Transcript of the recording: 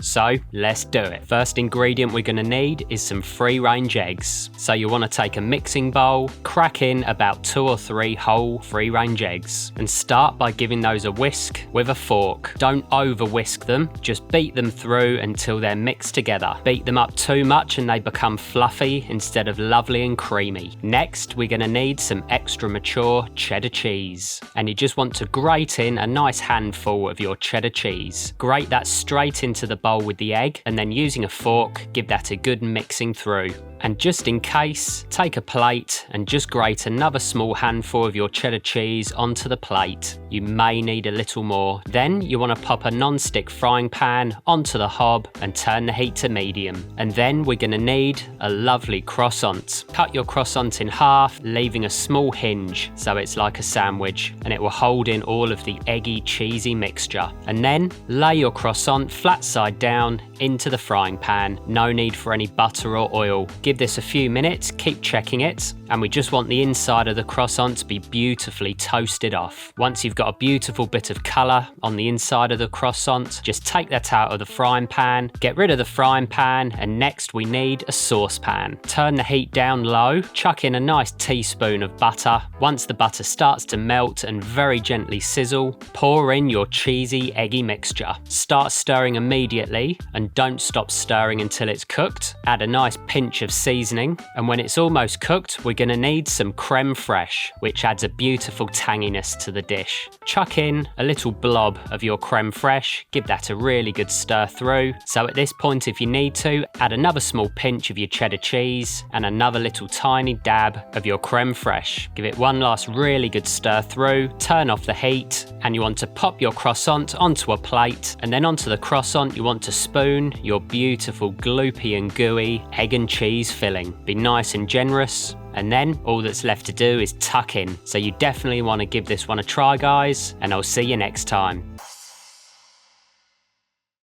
So let's do it. First ingredient we're going to need is some free-range eggs. So you want to take a mixing bowl, crack in about 2 or 3 whole free-range eggs, and start by giving those a whisk with a fork. Don't over whisk them, just beat them through until they're mixed together. Beat them up too much and they become fluffy instead of lovely and creamy. Next, we're going to need some extra mature cheddar cheese, and you just want to grate in a nice handful of your cheddar cheese. Grate that straight into the bowl with the egg, and then using a fork, give that a good mixing through. And just in case, take a plate and just grate another small handful of your cheddar cheese onto the plate. You may need a little more. Then you want to pop a non-stick frying pan onto the hob and turn the heat to medium. And then we're going to need a lovely croissant. Cut your croissant in half, leaving a small hinge so it's like a sandwich, and it will hold in all of the eggy, cheesy mixture. And then lay your croissant flat side down into the frying pan. No need for any butter or oil. Give this a few minutes, keep checking it, and we just want the inside of the croissant to be beautifully toasted off. Once you've got a beautiful bit of colour on the inside of the croissant, just take that out of the frying pan, get rid of the frying pan, and next we need a saucepan. Turn the heat down low, chuck in a nice teaspoon of butter. Once the butter starts to melt and very gently sizzle, pour in your cheesy, eggy mixture. Start stirring immediately and don't stop stirring until it's cooked. Add a nice pinch of seasoning, and when it's almost cooked, we're going to need some creme fraiche, which adds a beautiful tanginess to the dish. Chuck in a little blob of your creme fraiche, give that a really good stir through. So at this point, if you need to, add another small pinch of your cheddar cheese and another little tiny dab of your creme fraiche. Give it one last really good stir through, turn off the heat, and you want to pop your croissant onto a plate, and then onto the croissant you want to spoon your beautiful gloopy and gooey egg and cheese filling. Be nice and generous, and then all that's left to do is tuck in. So you definitely want to give this one a try, guys, and I'll see you next time.